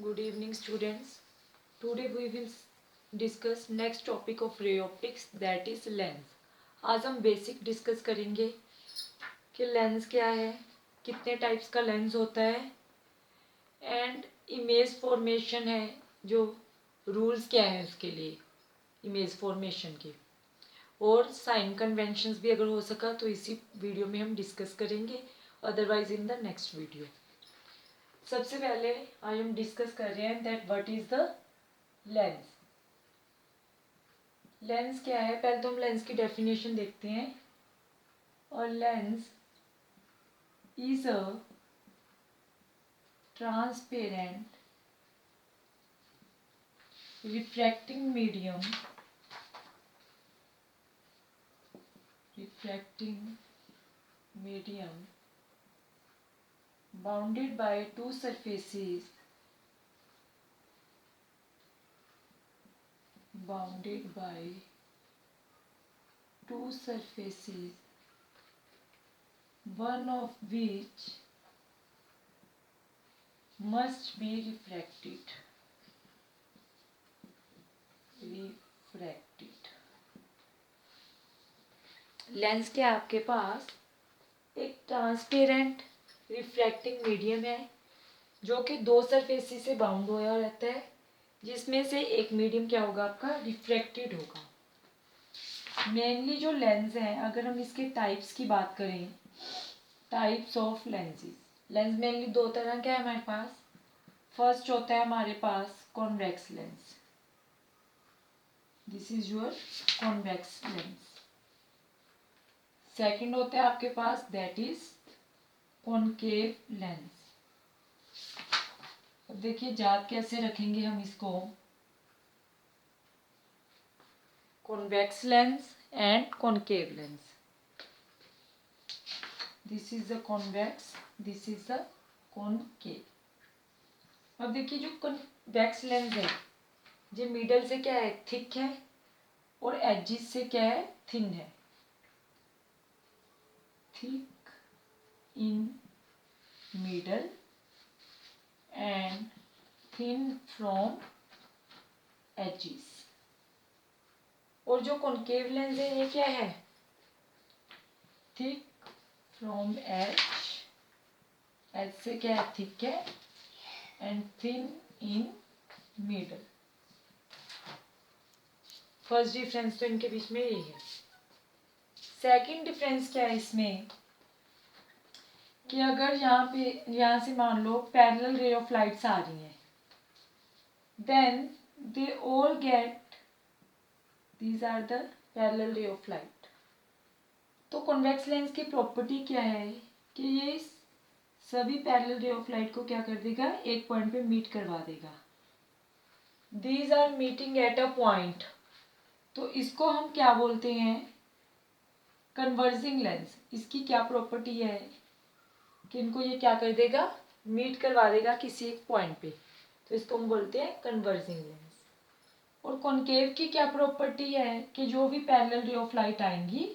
Good evening, students. Today we will discuss next topic of ray optics, that is lens. आज हम basic discuss करेंगे कि lens क्या है, कितने टाइप्स का लेंस होता है, एंड इमेज फॉर्मेशन है, जो रूल्स क्या है उसके लिए इमेज फॉर्मेशन के, और साइन कन्वेंशंस भी अगर हो सका तो इसी वीडियो में हम डिस्कस करेंगे, otherwise in the next video. सबसे पहले आज हम डिस्कस कर रहे हैं that what is the lens. Lens क्या है, पहले तो हम लेंस की डेफिनेशन देखते हैं. और lens is a transparent refracting medium bounded by two surfaces one of which must be refracted. Lens के आपके पास एक ट्रांसपेरेंट रिफ्रैक्टिंग मीडियम है जो कि दो सरफेसेस से बाउंड होया रहता है, जिसमें से एक मीडियम क्या होगा आपका, रिफ्रैक्टेड होगा. मेनली जो लेंस है, अगर हम इसके टाइप्स की बात करें, types of lenses, lens mainly दो तरह के है हमारे पास. फर्स्ट होता है हमारे पास convex lens. This is your convex lens. Second होता है आपके पास दैट इज कॉनकेव लेंस. अब देखिए याद कैसे रखेंगे हम इसको, convex lens and concave lens. This is the convex, this is the concave. अब देखिए जो कॉन्वेक्स लेंस है, जो मिडल से क्या है, थिक है, और एजिस से क्या है, थिन है. Thick in middle and thin from edges. और जो कॉनकेव लेंस है ये क्या है, थिक फ्रॉम एज, एज से क्या है, थिक है, and thin in middle. First difference तो इनके बीच में यही है. सेकंड डिफरेंस क्या है इसमें, कि अगर यहाँ से मान लो पैरेलल रे ऑफ लाइट्स आ रही हैं, then they all get, these are the parallel ray of light. तो कॉन्वेक्स लेंस की प्रॉपर्टी क्या है कि ये सभी पैरेलल रे ऑफ लाइट को क्या कर देगा, एक पॉइंट पे मीट करवा देगा. These are meeting at a point. तो इसको हम क्या बोलते हैं, कन्वर्जिंग लेंस. इसकी क्या प्रॉपर्टी है कि इनको ये क्या कर देगा, मीट करवा देगा किसी एक पॉइंट पे, तो इसको हम बोलते हैं कन्वर्जिंग लेंस. और कॉनकेव की क्या प्रॉपर्टी है कि जो भी पैरेलल रे ऑफ लाइट आएंगी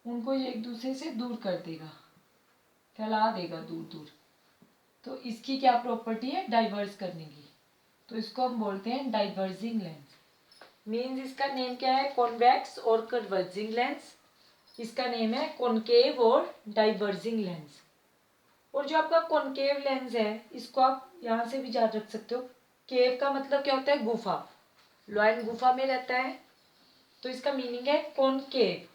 उनको ये एक दूसरे से दूर कर देगा, फैला देगा दूर दूर. तो इसकी क्या प्रॉपर्टी है, डाइवर्स करने की. तो इसको हम बोलते हैं डाइवर्जिंग लेंस. मीन्स इसका नेम क्या है, कॉन्वेक्स और कन्वर्जिंग लेंस. इसका नेम है कॉनकेव और डाइवर्जिंग लेंस. और जो आपका कॉनकेव लेंस है, इसको आप यहाँ से भी याद रख सकते हो. केव का मतलब क्या होता है, गुफा. लॉयन गुफा में रहता है, तो इसका मीनिंग है कॉनकेव,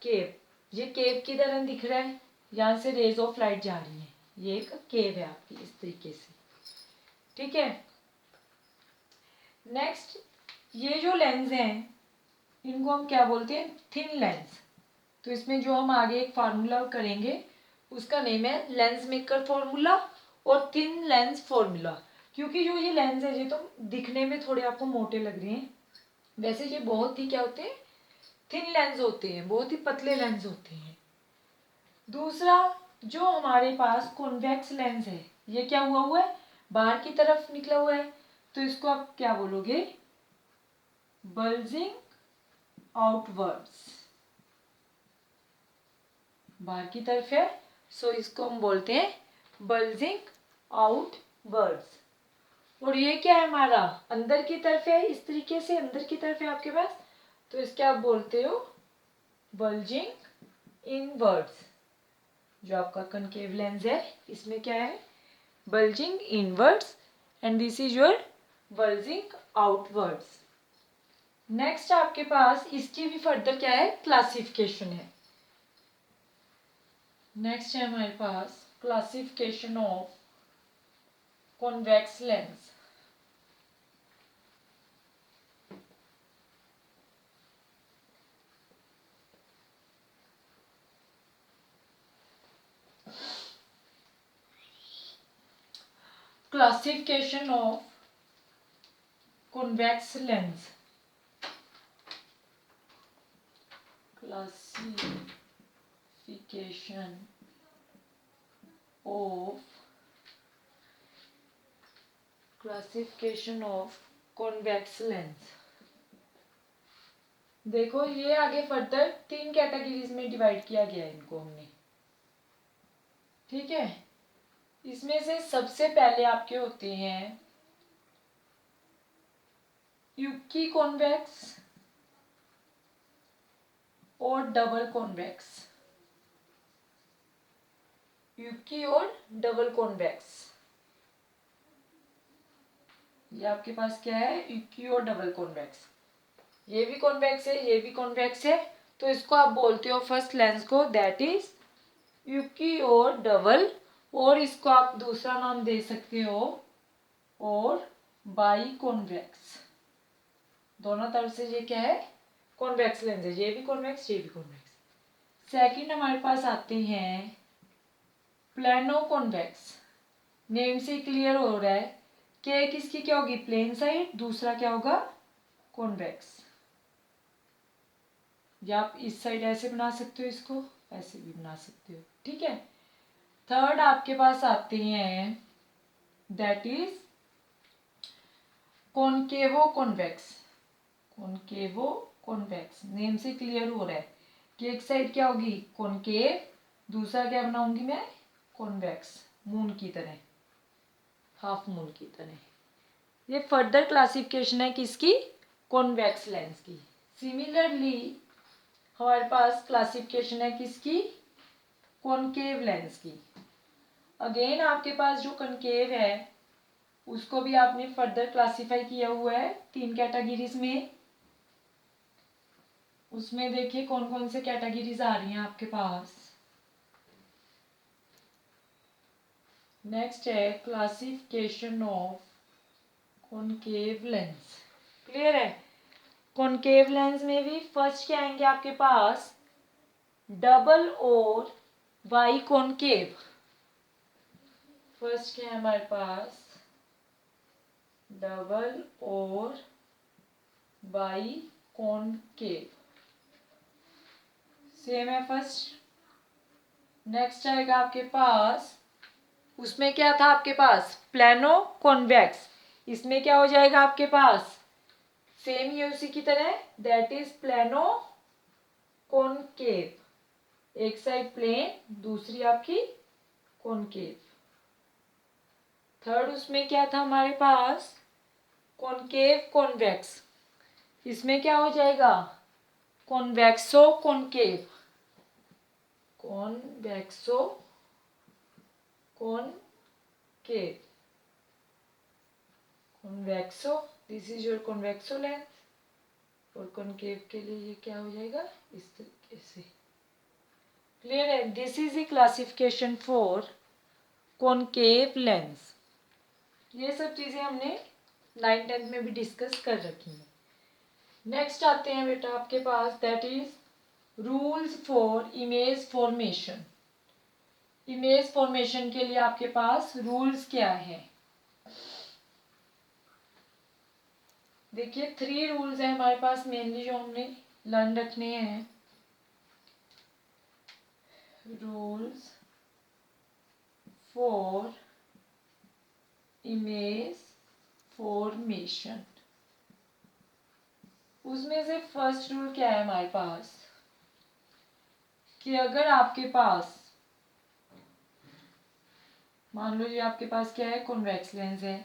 केव. ये केव की तरह दिख रहा है, यहाँ से रेज ऑफ लाइट जा रही है, ये एक केव है आपकी, इस तरीके से. ठीक है. नेक्स्ट, ये जो लेंस हैं इनको हम क्या बोलते हैं, थिन लेंस. तो इसमें जो हम आगे एक फार्मूला करेंगे उसका नेम है लेंस मेकर फॉर्मूला और थिन लेंस फॉर्मूला. क्योंकि जो ये लेंस है ये तो दिखने में थोड़े आपको मोटे लग रहे हैं, वैसे ये बहुत ही क्या होते हैं, थिन लेंस होते हैं, बहुत ही पतले लेंस होते हैं. दूसरा, जो हमारे पास कॉन्वेक्स लेंस है, ये क्या हुआ है, बाहर की तरफ निकला हुआ है, तो इसको आप क्या बोलोगे, बल्जिंग आउटवर्ड्स. बाहर की तरफ है, सो इसको हम बोलते हैं बल्जिंग आउटवर्ड्स. और ये क्या है हमारा, अंदर की तरफ है, इस तरीके से अंदर की तरफ है आपके पास, तो इसके आप बोलते हो बल्जिंग इनवर्ड्स। जो आपका कनकेव लेंस है इसमें क्या है, bulging inwards, and this is your bulging outwards. Next आपके पास इसकी भी फर्दर क्या है, क्लासिफिकेशन है। नेक्स्ट है हमारे पास classification of convex lens. Classification of convex lens. Classification of convex lens. देखो ये आगे फर्दर 3 कैटेगरीज में डिवाइड किया गया है इनको हमने, ठीक है। इसमें से सबसे पहले आपके होते हैं यूकी कॉन्वेक्स और डबल कॉन्वेक्स। यूकी और डबल कॉन्वेक्स, ये आपके पास क्या है, यूकी और डबल कॉन्वेक्स। ये भी कॉन्वेक्स है, ये भी कॉन्वेक्स है, तो इसको आप बोलते हो फर्स्ट लेंस को दैट इज यूकी और डबल, और इसको आप दूसरा नाम दे सकते हो और बाई कॉन्वेक्स। दोनों तरफ से ये क्या है, कॉन्वेक्स लेंस है, ये भी कॉन्वेक्स ये भी कॉन्वेक्स। सेकंड हमारे पास आते हैं प्लेनो कॉन्वेक्स। नेम से क्लियर हो रहा है कि एक इसकी क्या होगी, प्लेन साइड, दूसरा क्या होगा, कॉन्वेक्स। या आप इस साइड ऐसे बना सकते हो, इसको ऐसे भी बना सकते हो, ठीक है। थर्ड आपके पास आते हैं that is कॉनकेवो convex. कॉनकेवो convex, name से क्लियर हो रहा है कि एक साइड क्या होगी, कॉनकेव, दूसरा क्या बनाऊंगी मैं, कॉन्वेक्स, मून की तरह, हाफ मून की तरह। ये फर्दर क्लासिफिकेशन है किसकी, कॉन्वेक्स लेंस की। सिमिलरली हमारे पास क्लासिफिकेशन है किसकी, कॉनकेव लेंस की। अगेन आपके पास जो कॉनकेव है उसको भी आपने फर्दर क्लासिफाई किया हुआ है 3 कैटेगरीज में। उसमें देखिए कौन कौन से कैटेगरीज आ रही हैं आपके पास। नेक्स्ट है classification of concave lens. Clear है, कॉनकेव लेंस में भी फर्स्ट क्या आएंगे आपके पास, डबल और बाई कॉनकेव। फर्स्ट क्या है हमारे पास, डबल और बाई कॉनकेव, सेम है फर्स्ट। नेक्स्ट आएगा आपके पास, उसमें क्या था आपके पास, प्लेनो कॉन्वेक्स। इसमें क्या हो जाएगा आपके पास, सेम ही उसी की तरह, दैट इज प्लेनो कॉनकेव। एक साइड प्लेन, दूसरी आपकी कॉनकेव। थर्ड उसमें क्या था हमारे पास, कॉनकेव कॉन्वेक्स। इसमें क्या हो जाएगा, कॉन्वेक्सो concave, कॉन्वेक्सो concave, कॉन्वेक्सो, this is your कॉन्वेक्सो lens, और कॉनकेव के लिए ये क्या हो जाएगा, इस तरीके से। क्लियर है, this is the classification for concave lens. ये सब चीजें हमने 9th-10th में भी डिस्कस कर रखी हैं। नेक्स्ट आते हैं बेटा आपके पास that is rules for image formation. Image formation के लिए आपके पास रूल्स क्या है, देखिए 3 रूल्स है हमारे पास मेनली जो हमने लर्न रखने हैं। रूल्स फॉर इमेज फॉर्मेशन, उसमें से फर्स्ट रूल क्या है हमारे पास कि अगर आपके पास, मान लो ये आपके पास क्या है, कॉन्वेक्स लेंस है,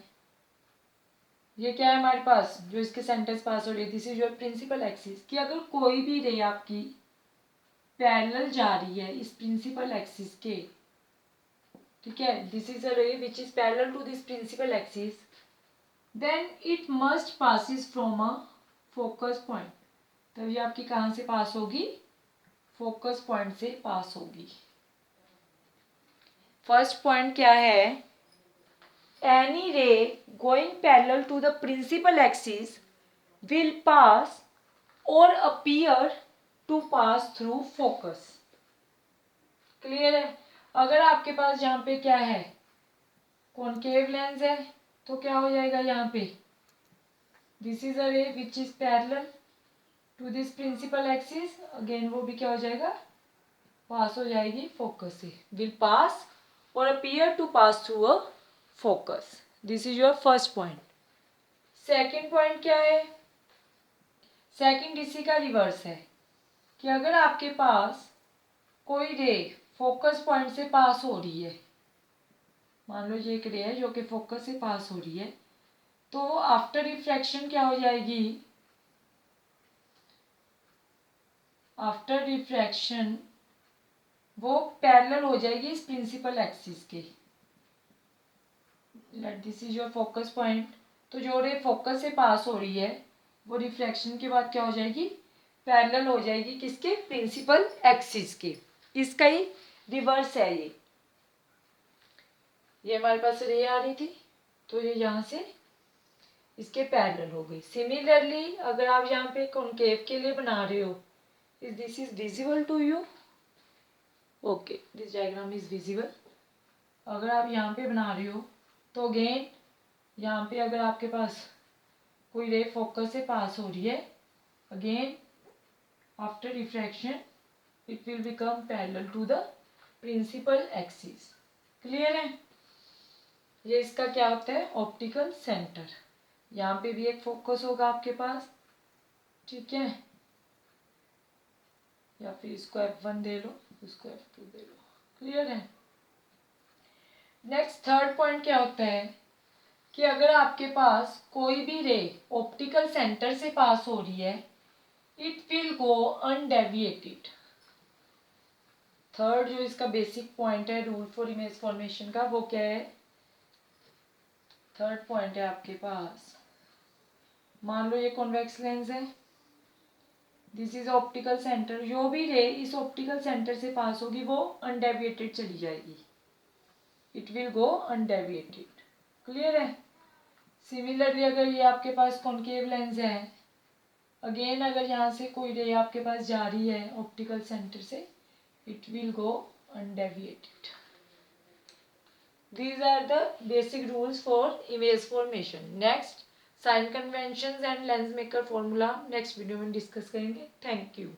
ये क्या है हमारे पास जो इसके सेंटर से पास हो रही है, this is your principal axis. कि अगर कोई भी रे आपकी पैरेलल जा रही है इस प्रिंसिपल एक्सिस के, ठीक है, this is a ray which is parallel to this principal axis, then it must passes from a focus point. तब ये आपकी कहाँ से पास होगी, फोकस पॉइंट से पास होगी। फर्स्ट पॉइंट क्या है, any ray going parallel to the principal axis will pass और appear to pass through focus. Clear है। अगर आपके पास यहाँ पे क्या है, कॉनकेव लेंस है, तो क्या हो जाएगा यहाँ पे, this is a ray which is parallel to this principal axis, again वो भी क्या हो जाएगा, पास हो जाएगी फोकस से, विल पास और appear to pass through a focus. This is your first point. Second point क्या है, सेकंड इसी का रिवर्स है कि अगर आपके पास कोई रे फोकस पॉइंट से पास हो रही है, मान लो ये एक रे है जो कि फोकस से पास हो रही है, तो आफ्टर रिफ्रैक्शन क्या हो जाएगी, आफ्टर रिफ्रैक्शन वो पैरेलल हो जाएगी इस प्रिंसिपल एक्सिस के। This is your focus point. तो जो रे फोकस से पास हो रही है वो रिफ्रैक्शन के बाद क्या हो जाएगी, पैरेलल हो जाएगी किसके, प्रिंसिपल एक्सिस के। इसका ही रिवर्स है ये हमारे पास रे आ रही थी तो ये यहाँ से इसके पैरेलल हो गई। सिमिलरली अगर आप यहाँ पे कॉनकेव के लिए बना रहे हो, is this is visible to you, okay this diagram is visible. अगर आप यहाँ पे बना रहे हो तो अगेन यहाँ पे अगर आपके पास कोई रे फोकस से पास हो रही है, again after refraction it will become parallel to the principal axis. Clear है। ये इसका क्या होता है, ऑप्टिकल सेंटर। यहाँ पे भी एक फोकस होगा आपके पास, ठीक है, या फिर इसको F1 दे लो, इसको F2 दे लो। क्लियर है। नेक्स्ट थर्ड पॉइंट क्या होता है कि अगर आपके पास कोई भी रे ऑप्टिकल सेंटर से पास हो रही है, it will go undeviated. Third जो इसका बेसिक पॉइंट है रूल फॉर इमेज फॉर्मेशन का, वो क्या है, थर्ड पॉइंट है आपके पास, मान लो ये कॉन्वेक्स लेंस है, दिस इज ऑप्टिकल सेंटर, जो भी रे इस ऑप्टिकल सेंटर से पास होगी वो अनडेविएटेड चली जाएगी, it will go undeviated. Clear है। सिमिलरली अगर ये आपके पास कॉनकेव लेंस है, अगेन अगर यहाँ से कोई रे आपके पास जा रही है ऑप्टिकल सेंटर से, it will go undeviated. These are the basic rules for image formation. Next, sign conventions and lens maker formula next video में discuss करेंगे. Thank you.